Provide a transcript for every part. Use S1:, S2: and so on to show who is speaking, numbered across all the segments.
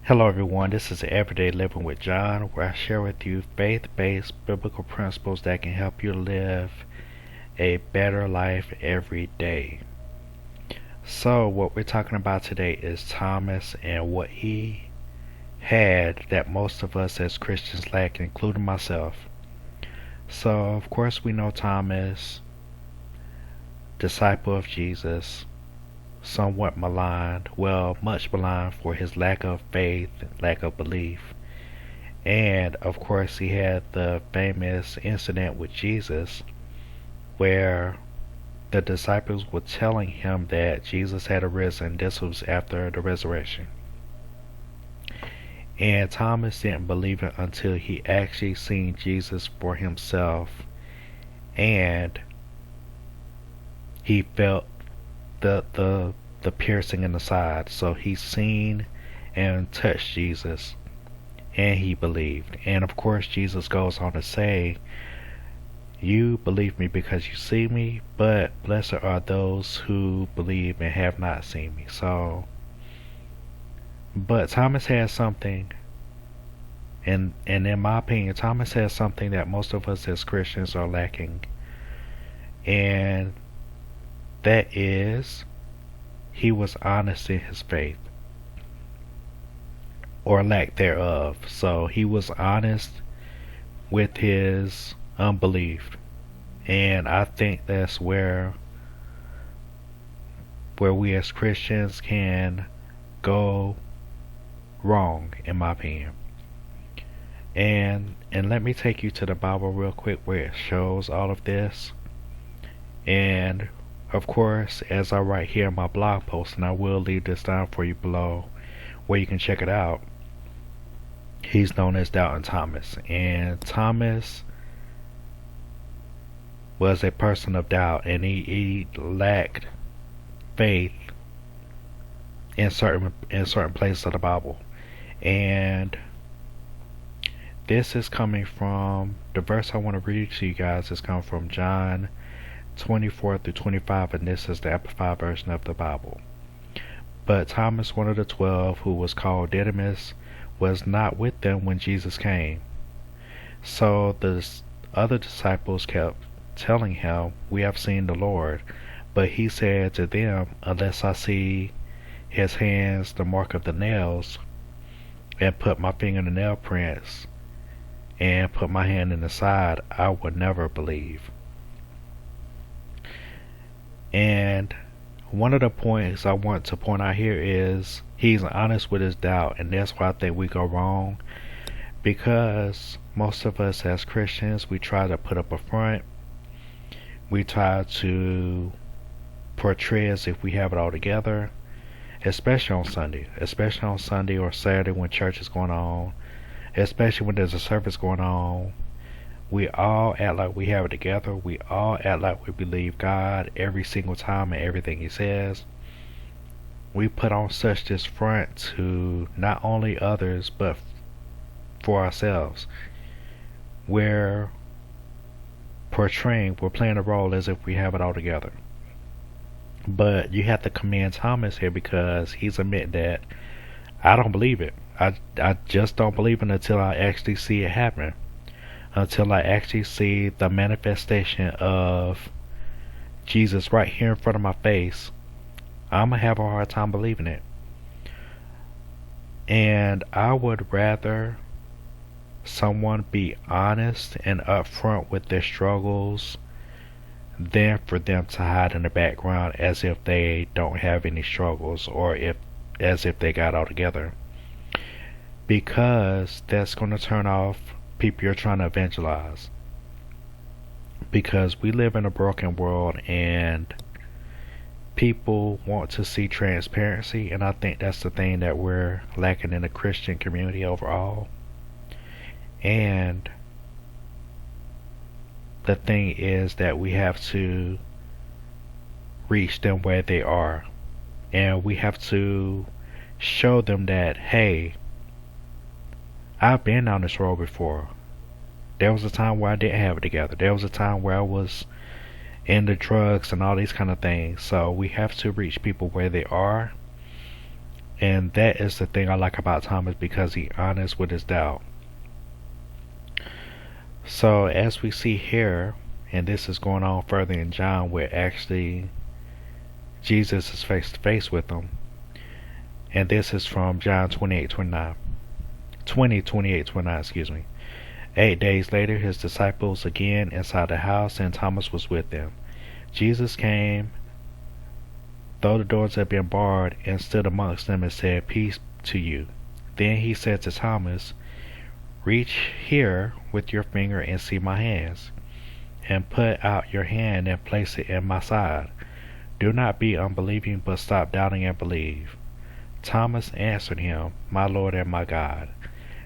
S1: Hello, everyone. This is Everyday Living with John, where I share with you faith based biblical principles that can help you live a better life every day. So, what we're talking about today is Thomas and what he had that most of us as Christians lack, including myself. So, of course, we know Thomas, disciple of Jesus, somewhat maligned, well, much maligned for his lack of faith, lack of belief. And of course, he had the famous incident with Jesus where the disciples were telling him that Jesus had arisen. This was after the resurrection. And Thomas didn't believe it until he actually seen Jesus for himself, and he felt the piercing in the side. So he seen and touched Jesus, and he believed. And of course, Jesus goes on to say, "You believe me because you see me, but blessed are those who believe and have not seen me." But Thomas has something, and in my opinion, Thomas has something that most of us as Christians are lacking, and that is he was honest in his faith, or lack thereof. So he was honest with his unbelief, and I think that's where we as Christians can go wrong, in my opinion. And let me take you to the Bible real quick where it shows all of this. And of course, as I write here in my blog post, and I will leave this down for you below where you can check it out, he's known as Doubting Thomas. And Thomas was a person of doubt, and he lacked faith in certain places of the Bible. And this is coming from the verse I want to read to you guys is coming from John 24 through 25, and this is the Amplified version of the Bible. But Thomas, one of the 12, who was called Didymus, was not with them when Jesus came. So the other disciples kept telling him, "We have seen the Lord." But he said to them, "Unless I see his hands, the mark of the nails, and put my finger in the nail prints, and put my hand in the side, I would never believe." And one of the points I want to point out here is he's honest with his doubt, and that's why I think we go wrong, because most of us as Christians, we try to put up a front. We try to portray as if we have it all together, especially on Sunday or Saturday when church is going on, especially when there's a service going on. We all act like we have it together. We all act like we believe God every single time and everything he says. We put on such this front to not only others but for ourselves. We're we're playing a role as if we have it all together. But you have to commend Thomas here, because he's admitting that I don't believe it. I just don't believe it until I actually see it happen. Until I actually see the manifestation of Jesus right here in front of my face, I'm going to have a hard time believing it. And I would rather someone be honest and upfront with their struggles than for them to hide in the background as if they don't have any struggles, or as if they got all together. Because that's going to turn off people you're trying to evangelize. Because we live in a broken world, and people want to see transparency, and I think that's the thing that we're lacking in the Christian community overall. And the thing is that we have to reach them where they are, and we have to show them that, hey, I've been down this road before. There was a time where I didn't have it together. There was a time where I was into drugs and all these kind of things. So we have to reach people where they are, And that is the thing I like about Thomas, because he's honest with his doubt. So as we see here, and this is going on further in John, where actually Jesus is face to face with them. And this is from John 28:29, excuse me. 8 days later, his disciples again inside the house, and Thomas was with them. Jesus came, though the doors had been barred, and stood amongst them and said, "Peace to you." Then he said to Thomas, "Reach here with your finger and see my hands, and put out your hand and place it in my side. Do not be unbelieving, but stop doubting and believe." Thomas answered him, "My Lord and my God."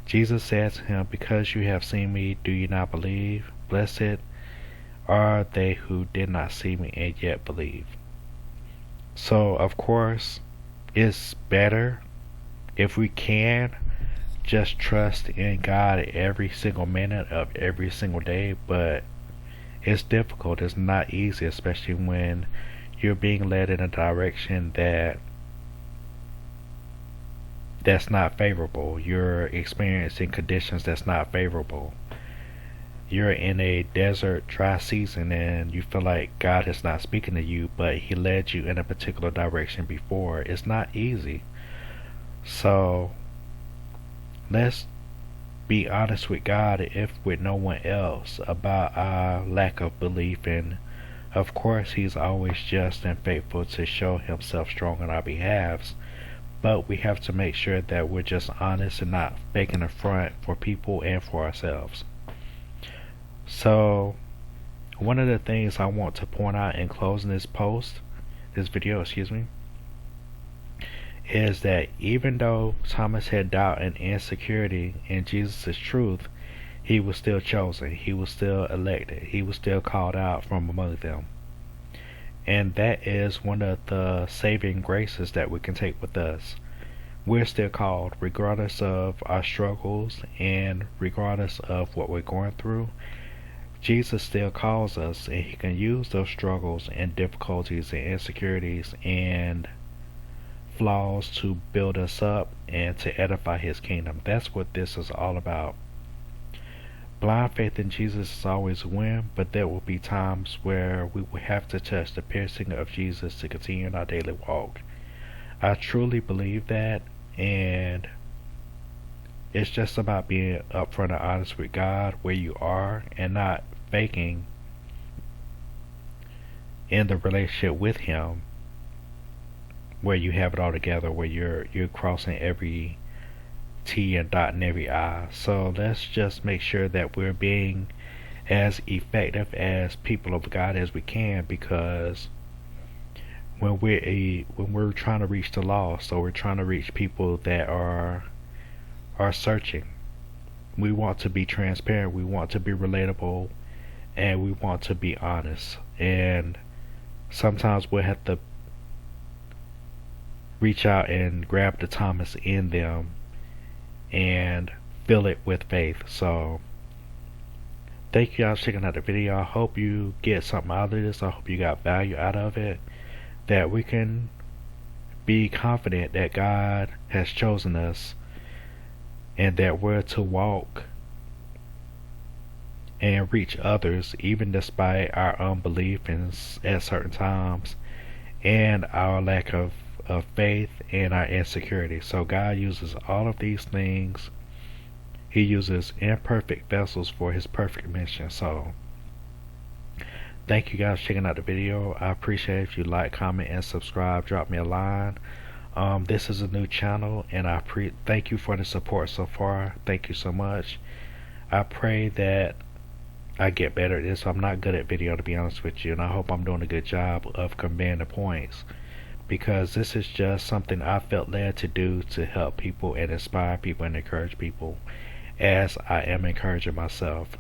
S1: Jesus said to him, "Because you have seen me, do you not believe? Blessed are they who did not see me and yet believe." So, of course, it's better if we can just trust in God every single minute of every single day, but it's difficult. It's not easy, especially when you're being led in a direction that's not favorable. You're experiencing conditions that's not favorable. You're in a desert, dry season, and you feel like God is not speaking to you, but He led you in a particular direction before. It's not easy. So let's be honest with God, if with no one else, about our lack of belief. And of course, He's always just and faithful to show Himself strong on our behalves. But we have to make sure that we're just honest and not faking a front for people and for ourselves. So, one of the things I want to point out in closing this video, is that even though Thomas had doubt and insecurity in Jesus' truth, he was still chosen, he was still elected, he was still called out from among them. And that is one of the saving graces that we can take with us. We're still called, regardless of our struggles and regardless of what we're going through. Jesus still calls us, and He can use those struggles and difficulties and insecurities and flaws to build us up and to edify His kingdom. That's what this is all about. Blind faith in Jesus is always a win, but there will be times where we will have to touch the piercing of Jesus to continue in our daily walk. I truly believe that, and it's just about being upfront and honest with God where you are, and not faking in the relationship with Him where you have it all together, where you're crossing every T and dotting every I. So let's just make sure that we're being as effective as people of God as we can, because when we're trying to reach the lost, so we're trying to reach people that are searching, we want to be transparent, we want to be relatable, and we want to be honest. And sometimes we'll have to reach out and grab the Thomas in them and fill it with faith. So thank you guys for checking out the video. I hope you get something out of this. I hope you got value out of it, that we can be confident that God has chosen us and that we're to walk and reach others even despite our unbelief at certain times and our lack of faith and our insecurity. So God uses all of these things. He uses imperfect vessels for His perfect mission. So thank you guys for checking out the video. I appreciate if you like, comment, and subscribe. Drop me a line. This is a new channel, and I thank you for the support so far. Thank you so much. I pray that I get better at this. I'm not good at video, to be honest with you, and I hope I'm doing a good job of conveying the points, because this is just something I felt led to do to help people and inspire people and encourage people, as I am encouraging myself.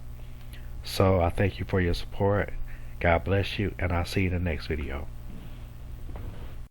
S1: So I thank you for your support. God bless you, and I'll see you in the next video.